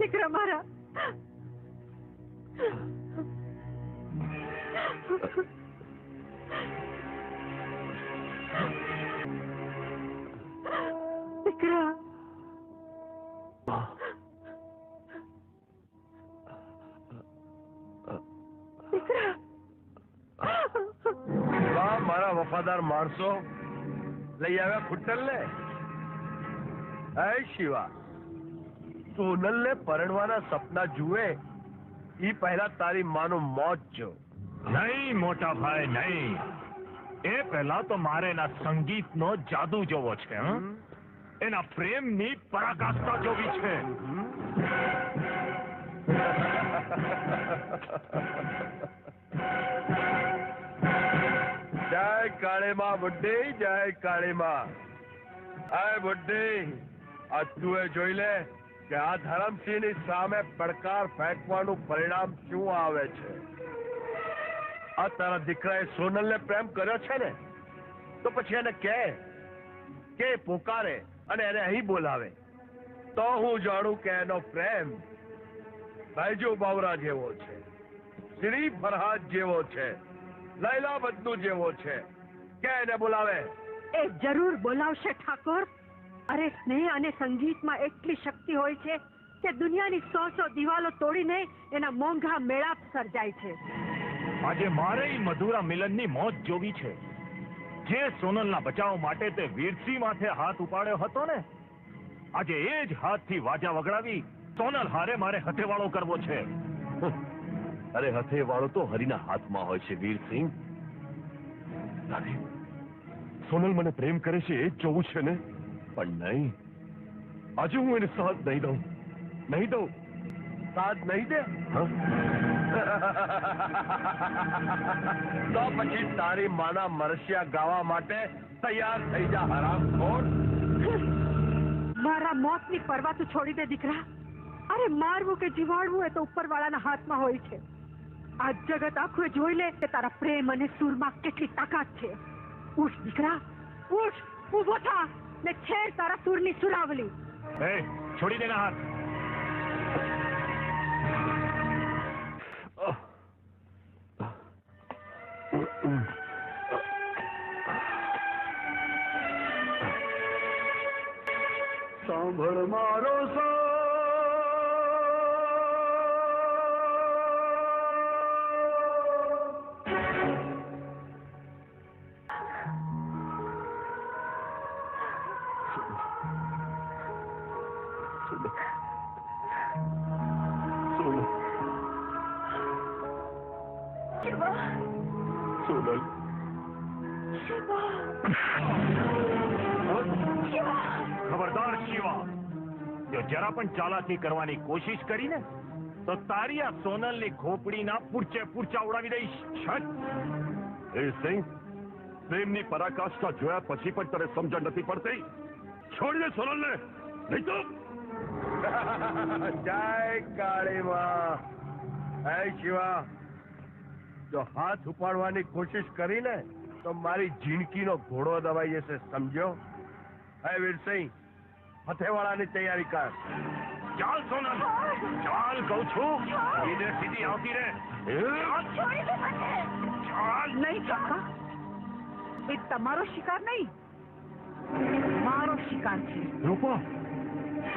દીકરા મારા. દીકરા મારા વફાદાર માણસો લઈ આવ્યા ખુટ્ટલ ને. હે શિવા, સોનલ ને પરણવાના સપના જુએ ઈ પહેલા તારી માનું મોત જો. નહીં મોટા ભાઈ નહીં, એ પહેલા તો મારે એના સંગીતનો જાદુ જોવો છે. એના પ્રેમની પરાકાષ્ઠા જોવી છે. જય કાળીમાં બુદ્ધિ, જય કાળીમાં. હાય બુદ્ધિ, આ તું જોઈ લે કે આ ધરમસિંહ ની સામે પડકાર ફેંકવાનું પરિણામ શું આવે છે. આ તારા દીકરાએ સોનલ ને પ્રેમ કર્યો છે ને, તો પછી એને કે પોકારે અને એને અહીં બોલાવે, તો હું જાણું કે એનો પ્રેમ ભાઈજો બાવરા જેવો છે, શ્રી ફરહાદ જેવો છે, લૈલા બદ્દુ જેવો છે. કે એને બોલાવે. એ જરૂર બોલાવશે ઠાકોર. અરે સ્નેહ અને સંગીતમાં એટલી શક્તિ હોય છે કે દુનિયાની 100 દિવાલો તોડીને એના મોંઘા મેળાપ સર્જાય છે. આજે મારે મધુરા મિલનની મોત જોવી છે. જે સોનલના બચાવ માટે તે વીરસિંહ માથે હાથ ઉપાડ્યો હતો ને, આજે એ જ હાથથી વાજા વગડાવી સોનલ હારે મારે હથેવાળો કરવો છે. અરે હથેવાળો તો હરિના હાથમાં હોય છે વીરસિંહ. સોનલ મને પ્રેમ કરે છે એ જ જોવું છે ને. પણ નહીં, આજે હું એને સાથ નહીં દઉં. સાથ નહીં દે તો પછી તારી માના મરસિયા ગાવા માટે તૈયાર થઈ જા હરામખોર. મારા મોતની પરવા તું છોડી દે દીકરા. અરે મારવું કે જીવાડવું એ તો ઉપરવાળાના હાથમાં હોય છે. આ જગત આખું જોઈ લે કે તારા પ્રેમ અને સુરમાં કેટલી તાકાત છે. ઉઠ દીકરા, ઉઠ, ઊભો થા ને છેડ તારા સુરની સુરાવલી. છોડી દેના હાથ. સાંભળ મારો ખબરદાર શિવા, જો જરા પણ ચાલાકી કરવાની કોશિશ કરીને તો તારી આ સોનલની ખોપડીના પૂરચા ઉડાવી દઈશ. સિંહ, પ્રેમની પરાકાષ્ઠા જોયા પછી પણ તને સમજણ નથી પડતી. છોડી દે સોનલને, નહીં તો. જય કાળીમાં. હે શિવા, જો હાથ ઉપાડવાની કોશિશ કરીને તો મારી જિંદગીનો ઘોડો દબાઈ જશે, સમજો. હે વીરસિંહ, હથેવાળાની તૈયારી કર. ચાલ સોનલ, ચાલ કહું છું. સીધે સીધી આવતી રહે. ચાલ. નહીં કાકા, એ તમારો શિકાર નહીં, મારો શિકાર છે. રૂપા,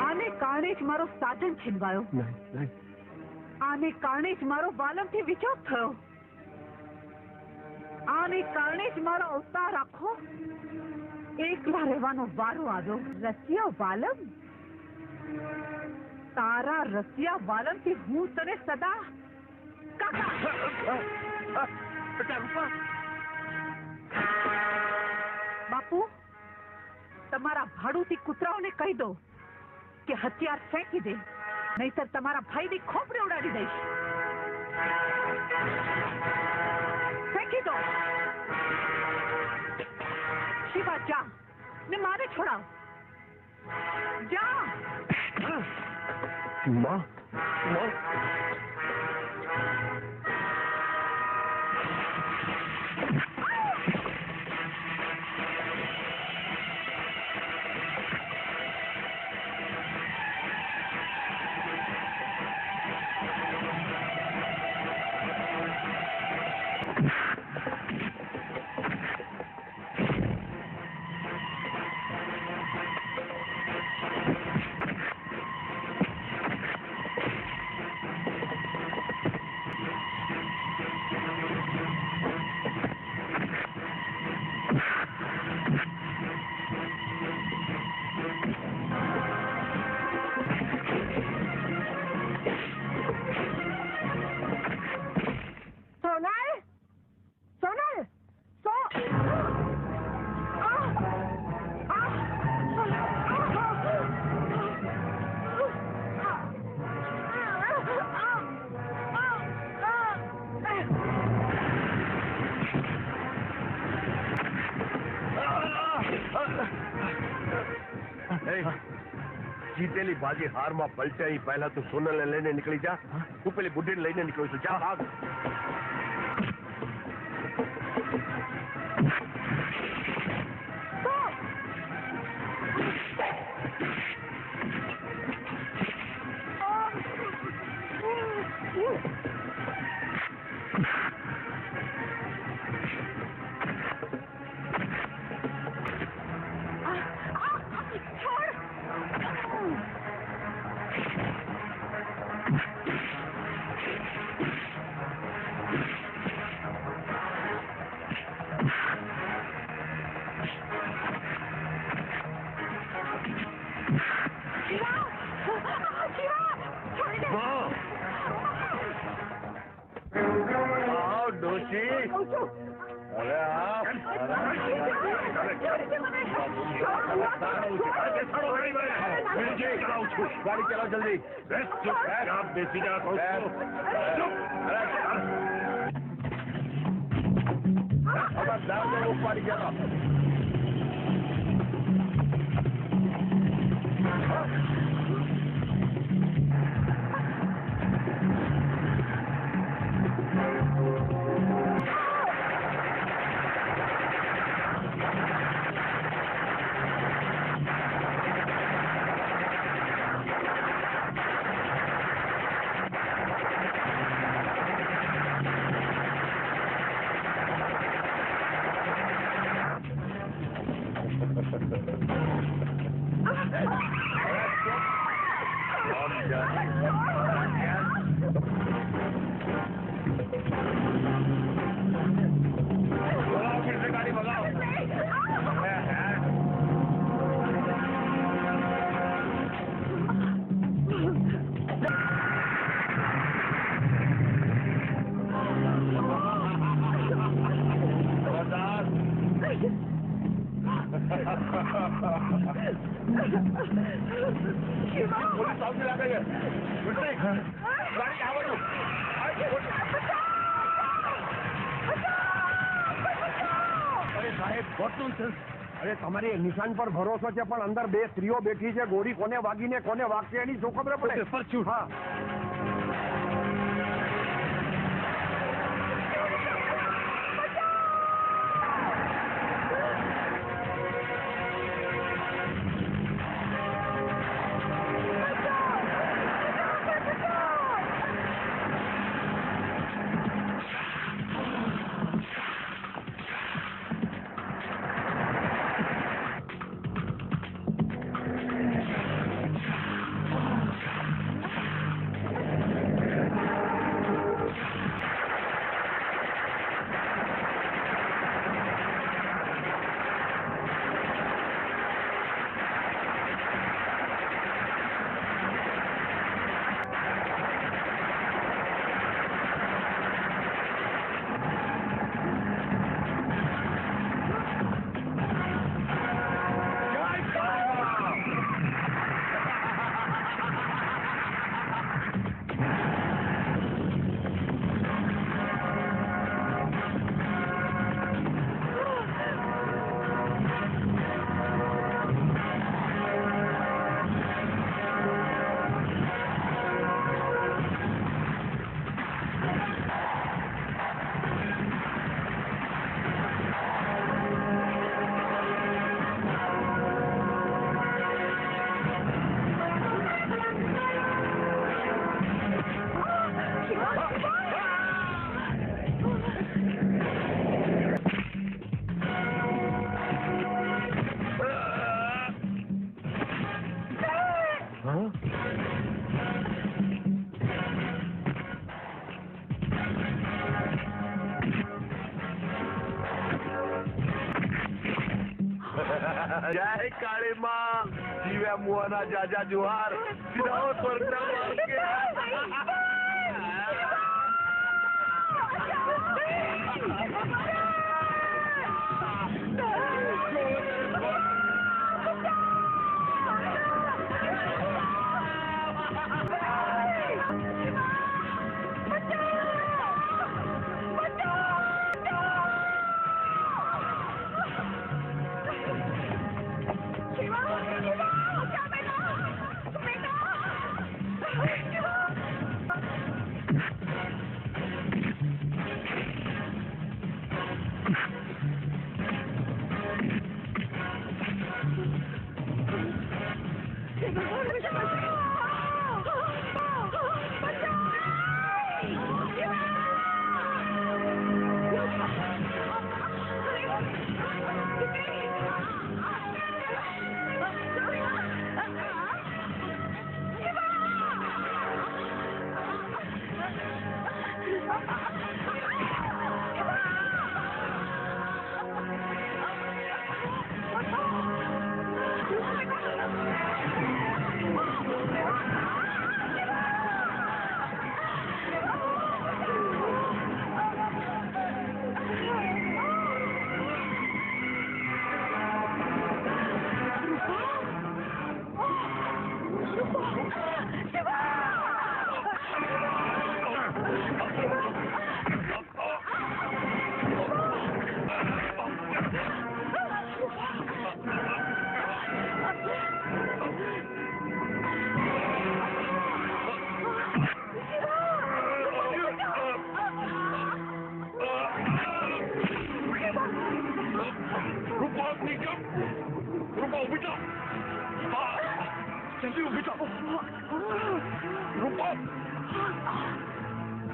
આને કારણે જ મારો સાધન છીનવાયો. નહીં. આને કારણે જ મારો વાલમથી વિચોક થયો. આને કારણે જ મારો અવતાર આખો એકલા રહેવાનો વારો આવ્યો. રસિયા વાલમ, તારા રસિયા વાલમથી હું તને સદા બાપુ, તમારા ભાડુતી કૂતરાઓને કહી દો કે હથિયાર ફેંકી દે, નહીતર તમારા ભાઈની ખોપડી ઉડાડી દઈશ. ફેંકી દો. શિવા, જા ને મારે છોડાવ. જા. માં, જીતેલી બાજી હારમાં પલટાઈ પહેલા તું સોનલને લઈને નીકળી જા. હું પેલી બુઢીને લઈને નીકળું છું. જા ભાગ. ગાડી ચલાવો જલ્દી. બેસી જા કહું છું. ઉપાડી ગયા. પોલીસ આવતી લાગે છે. ગાડી આવવાનું. અરે સાહેબ, વોટ નોનસેન્સ. અરે તમારી નિશાન પર ભરોસો છે, પણ અંદર બે સ્ત્રીઓ બેઠી છે. ગોળી કોને વાગીને કોને વાગશે એની શું ખબર પડે? હા. જય કાળી માં. જીવે મુઆના જાજા જુહાર. સીધાઓ સ્વર્ગના માર્ગે.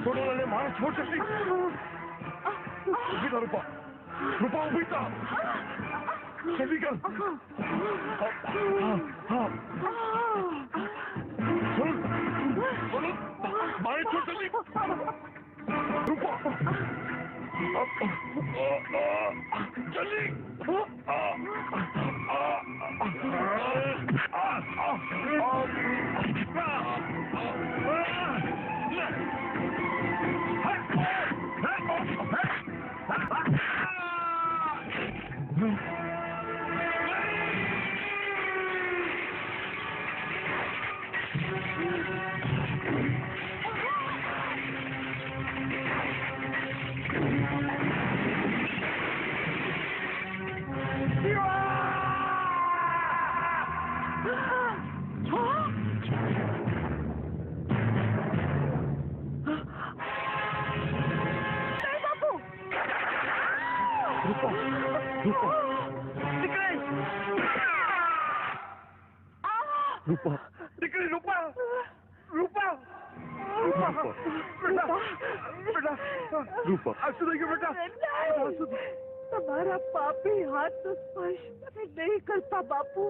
सोनल मारा छोड़ सकती उभी था रूपा रूपा उभी था जल्दी कर मारे छोड़ सकती रूपा जल्दी रूपा निकली रूपा रूपा रूपा बेटा बेटा रूपा सुनेगी बेटा तुम्हारा पापी हाथ तो स्पर्श नहीं करता बापू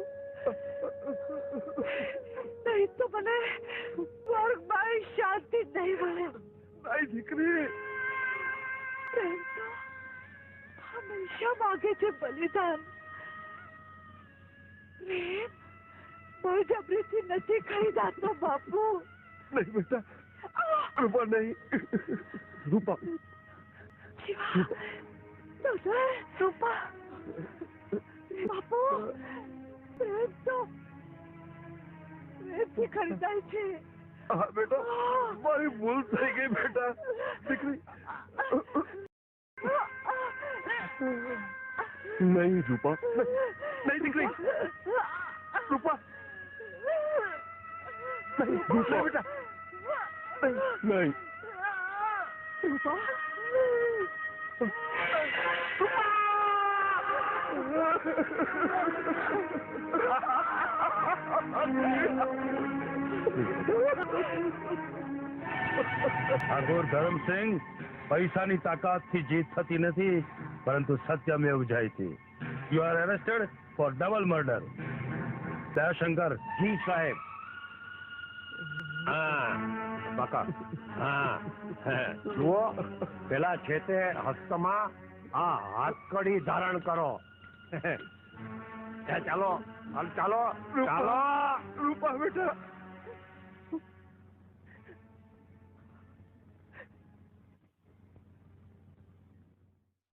नहीं तो મને સ્વર્ગમાં શાંતિ નહીં મળે नहीं દીકરી પ્રેમ તો હંમેશા માગે છે બલિદાન પ્રેમ બળજબરીથી નથી ખરીદાતો બાપુ नहीं बेटा रूपा नहीं रूपा રૂપા બાપુ પ્રેમ તો પ્રેમથી ખરીદાય છે हाँ बेटा मारी भूल થઈ ગઈ बेटा દીકરી नहीं रूपा नहीं દીકરી रूपा नहीं रूपा बेटा नहीं રૂપા ઠાકોર ધરમસિંહ પૈસાની તાકાતથી જીત થતી નથી પરંતુ સત્યમેવ જયતે you are arrested for double murder Dayashankar ji સાહેબ કાકા હા જુઓ પેલા છે તે હસ્તમાં આ હાથકડી ધારણ કરો ચાલો ચાલો ચાલો રૂપા બેટા